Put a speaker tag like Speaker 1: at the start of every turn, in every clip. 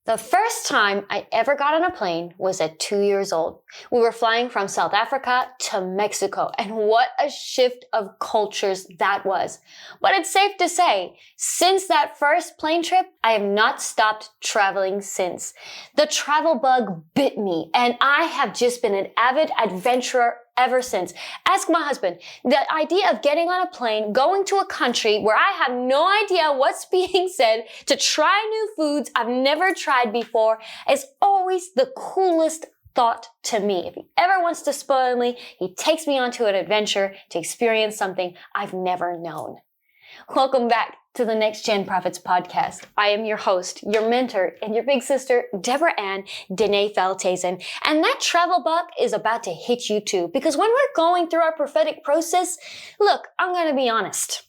Speaker 1: The first time I ever got on a plane was at 2 years old. We were flying from South Africa to Mexico, and what a shift of cultures that was. But it's safe to say, since that first plane trip, I have not stopped traveling since. The travel bug bit me, and I have just been an avid adventurer ever since. Ask my husband. The idea of getting on a plane, going to a country where I have no idea what's being said, to try new foods I've never tried before, is always the coolest thought to me. If he ever wants to spoil me, he takes me onto an adventure to experience something I've never known. Welcome back to the NextGen Prophets Podcast. I am your host, your mentor, and your big sister, Deborah Ann Dene Feltezen. And that travel bug is about to hit you too, because when we're going through our prophetic process, look, I'm going to be honest.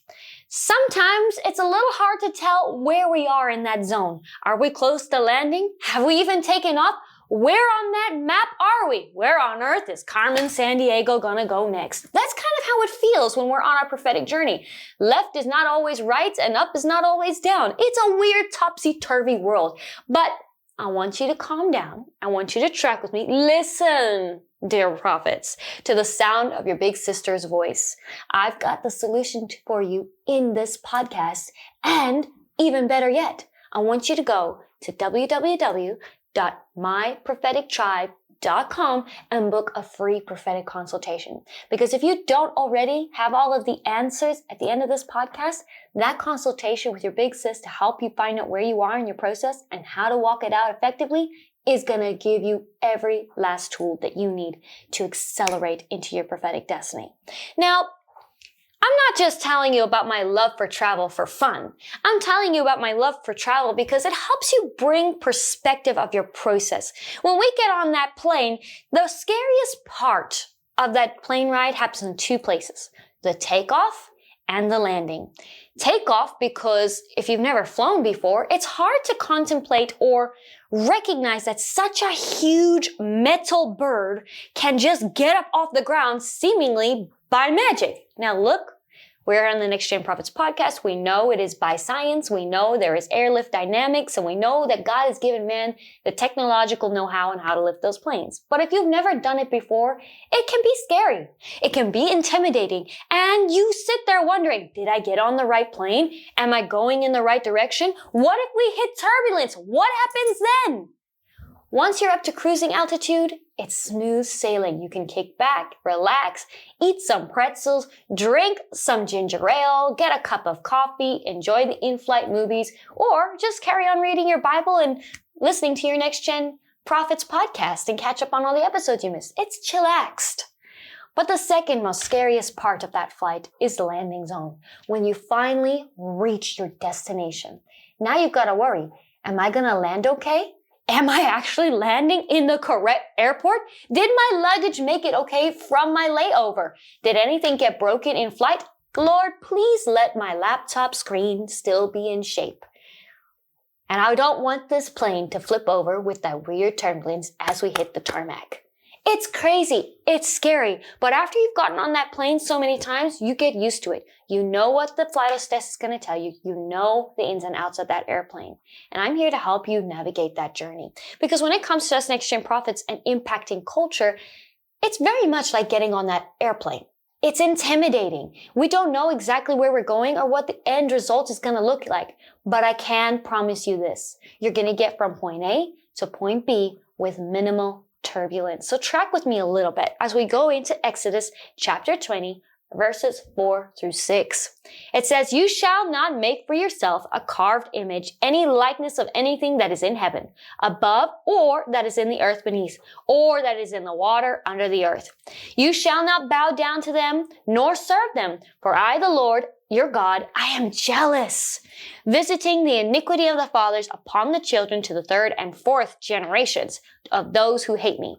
Speaker 1: Sometimes it's a little hard to tell where we are in that zone. Are we close to landing? Have we even taken off? Where on that map are we? Where on earth is Carmen Sandiego gonna go next? That's kind of how it feels when we're on our prophetic journey. Left is not always right and up is not always down. It's a weird topsy-turvy world. But I want you to calm down. I want you to track with me. Listen, dear prophets, to the sound of your big sister's voice. I've got the solution for you in this podcast. And even better yet, I want you to go to www.myprophetictribe.com and book a free prophetic consultation. Because if you don't already have all of the answers at the end of this podcast, that consultation with your big sis to help you find out where you are in your process and how to walk it out effectively is going to give you every last tool that you need to accelerate into your prophetic destiny. Now, I'm not just telling you about my love for travel for fun. I'm telling you about my love for travel because it helps you bring perspective of your process. When we get on that plane, the scariest part of that plane ride happens in two places: the takeoff and the landing. Takeoff because if you've never flown before, it's hard to contemplate or recognize that such a huge metal bird can just get up off the ground seemingly by magic. Now look, we're on the NextGen Prophets Podcast. We know it is by science. We know there is airlift dynamics, and we know that God has given man the technological know-how on how to lift those planes. But if you've never done it before, it can be scary. It can be intimidating. And you sit there wondering, did I get on the right plane? Am I going in the right direction? What if we hit turbulence? What happens then? Once you're up to cruising altitude, it's smooth sailing. You can kick back, relax, eat some pretzels, drink some ginger ale, get a cup of coffee, enjoy the in-flight movies, or just carry on reading your Bible and listening to your NextGen Prophets podcast and catch up on all the episodes you missed. It's chillaxed. But the second most scariest part of that flight is the landing zone, when you finally reach your destination. Now you've got to worry. Am I going to land okay? Am I actually landing in the correct airport? Did my luggage make it okay from my layover? Did anything get broken in flight? Lord, please let my laptop screen still be in shape. And I don't want this plane to flip over with that weird turbulence as we hit the tarmac. It's crazy. It's scary. But after you've gotten on that plane so many times, you get used to it. You know what the flight hostess is going to tell you. You know the ins and outs of that airplane. And I'm here to help you navigate that journey. Because when it comes to us NextGen Prophets and impacting culture, it's very much like getting on that airplane. It's intimidating. We don't know exactly where we're going or what the end result is going to look like. But I can promise you this. You're going to get from point A to point B with minimal turbulence. So track with me a little bit as we go into Exodus chapter 20, verses 4 through 6. It says, "You shall not make for yourself a carved image, any likeness of anything that is in heaven, above, or that is in the earth beneath, or that is in the water under the earth. You shall not bow down to them, nor serve them, for I, the Lord, your God, I am jealous, visiting the iniquity of the fathers upon the children to the third and fourth generations of those who hate me,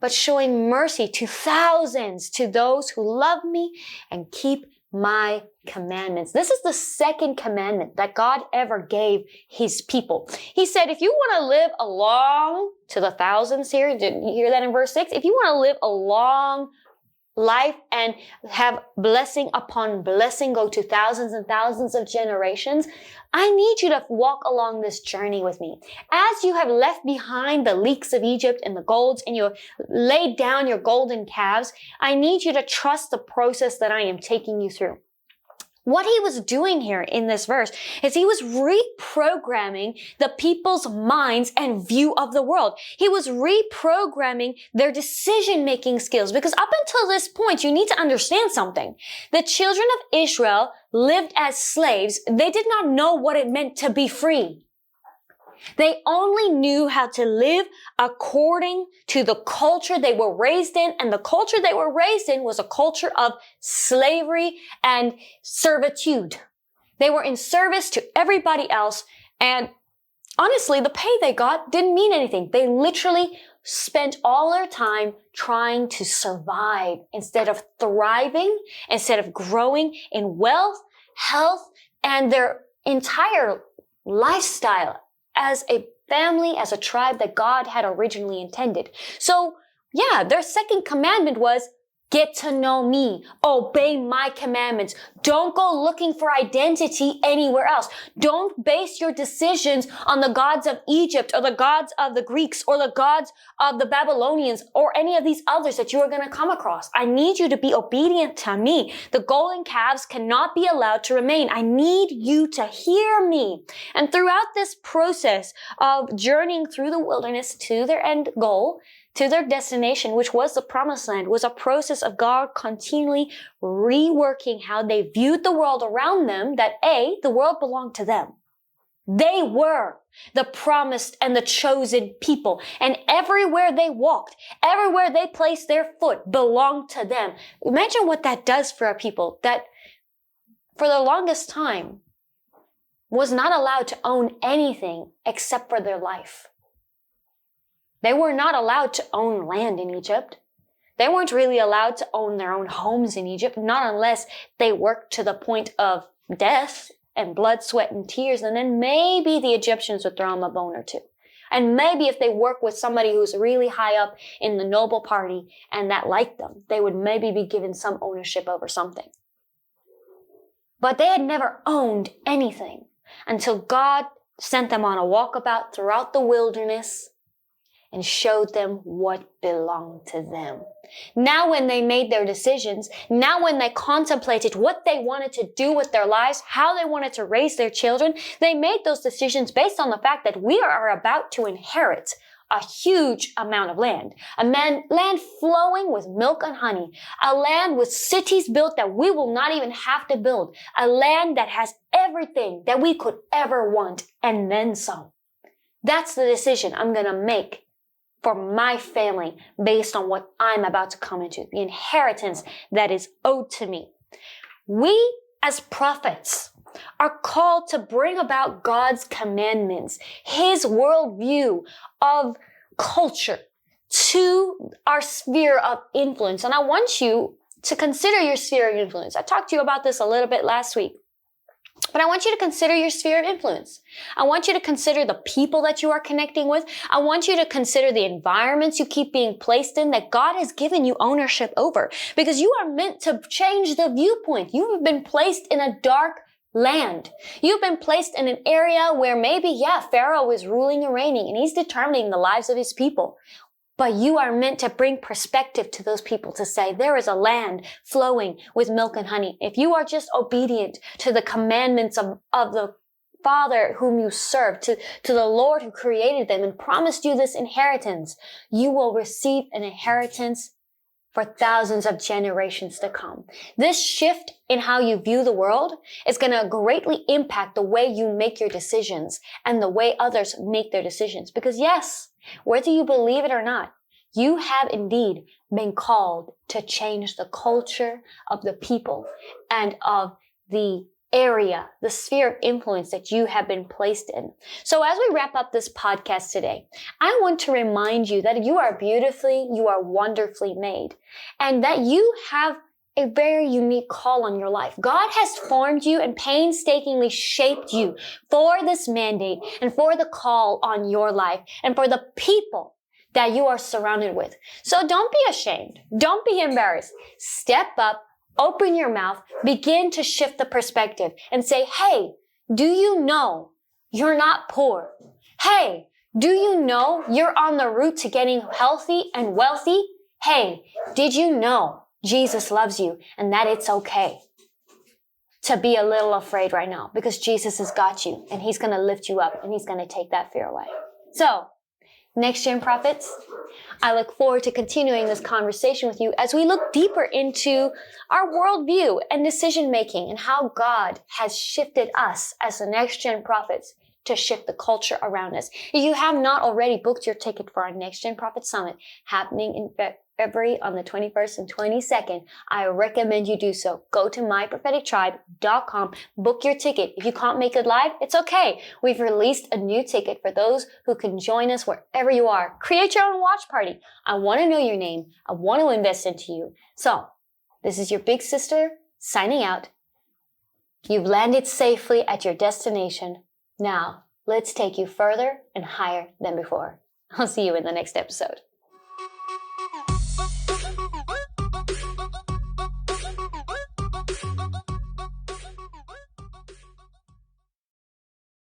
Speaker 1: but showing mercy to thousands to those who love me and keep my commandments." This is the second commandment that God ever gave his people. He said, if you want to live a long, to the thousands here, did you hear that in verse 6? If you want to live a long life and have blessing upon blessing go to thousands and thousands of generations, I need you to walk along this journey with me. As you have left behind the leeks of Egypt and the golds and you laid down your golden calves, I need you to trust the process that I am taking you through. What he was doing here in this verse is he was reprogramming the people's minds and view of the world. He was reprogramming their decision-making skills, because up until this point, you need to understand something. The children of Israel lived as slaves. They did not know what it meant to be free. They only knew how to live according to the culture they were raised in, and the culture they were raised in was a culture of slavery and servitude. They were in service to everybody else, and honestly, the pay they got didn't mean anything. They literally spent all their time trying to survive instead of thriving, instead of growing in wealth, health, and their entire lifestyle as a family, as a tribe that God had originally intended. So, yeah, their second commandment was, get to know me, obey my commandments. Don't go looking for identity anywhere else. Don't base your decisions on the gods of Egypt or the gods of the Greeks or the gods of the Babylonians or any of these others that you are going to come across. I need you to be obedient to me. The golden calves cannot be allowed to remain. I need you to hear me. And throughout this process of journeying through the wilderness to their end goal, to their destination, which was the promised land, was a process of God continually reworking how they viewed the world around them, that the world belonged to them. They were the promised and the chosen people. And everywhere they walked, everywhere they placed their foot belonged to them. Imagine what that does for a people that for the longest time was not allowed to own anything except for their life. They were not allowed to own land in Egypt. They weren't really allowed to own their own homes in Egypt, not unless they worked to the point of death and blood, sweat, and tears. And then maybe the Egyptians would throw them a bone or two. And maybe if they work with somebody who's really high up in the noble party and that liked them, they would maybe be given some ownership over something. But they had never owned anything until God sent them on a walkabout throughout the wilderness and showed them what belonged to them. Now when they made their decisions, now when they contemplated what they wanted to do with their lives, how they wanted to raise their children, they made those decisions based on the fact that we are about to inherit a huge amount of land. Land flowing with milk and honey. A land with cities built that we will not even have to build. A land that has everything that we could ever want and then some. That's the decision I'm going to make for my family based on what I'm about to come into, the inheritance that is owed to me. We as prophets are called to bring about God's commandments, His worldview of culture to our sphere of influence. And I want you to consider your sphere of influence. I talked to you about this a little bit last week. But I want you to consider your sphere of influence. I want you to consider the people that you are connecting with. I want you to consider the environments you keep being placed in that God has given you ownership over. Because you are meant to change the viewpoint. You have been placed in a dark land. You've been placed in an area where maybe, Pharaoh is ruling and reigning and he's determining the lives of his people. But you are meant to bring perspective to those people to say, there is a land flowing with milk and honey. If you are just obedient to the commandments of the Father whom you serve, to the Lord who created them and promised you this inheritance, you will receive an inheritance for thousands of generations to come. This shift in how you view the world is going to greatly impact the way you make your decisions and the way others make their decisions. Because yes, whether you believe it or not, you have indeed been called to change the culture of the people and of the area, the sphere of influence that you have been placed in. So as we wrap up this podcast today, I want to remind you that you are wonderfully made, and that you have a very unique call on your life. God has formed you and painstakingly shaped you for this mandate and for the call on your life and for the people that you are surrounded with. So don't be ashamed. Don't be embarrassed. Step up, open your mouth, begin to shift the perspective and say, hey, do you know you're not poor? Hey, do you know you're on the route to getting healthy and wealthy? Hey, did you know Jesus loves you and that it's okay to be a little afraid right now because Jesus has got you and he's going to lift you up and he's going to take that fear away. So, NextGen Prophets, I look forward to continuing this conversation with you as we look deeper into our worldview and decision making and how God has shifted us as the NextGen Prophets to shift the culture around us. If you have not already booked your ticket for our NextGen Prophet Summit happening in February on the 21st and 22nd, I recommend you do so. Go to myprophetictribe.com, book your ticket. If you can't make it live, it's okay. We've released a new ticket for those who can join us wherever you are. Create your own watch party. I want to know your name. I want to invest into you. So, this is your big sister signing out. You've landed safely at your destination. Now, let's take you further and higher than before. I'll see you in the next episode.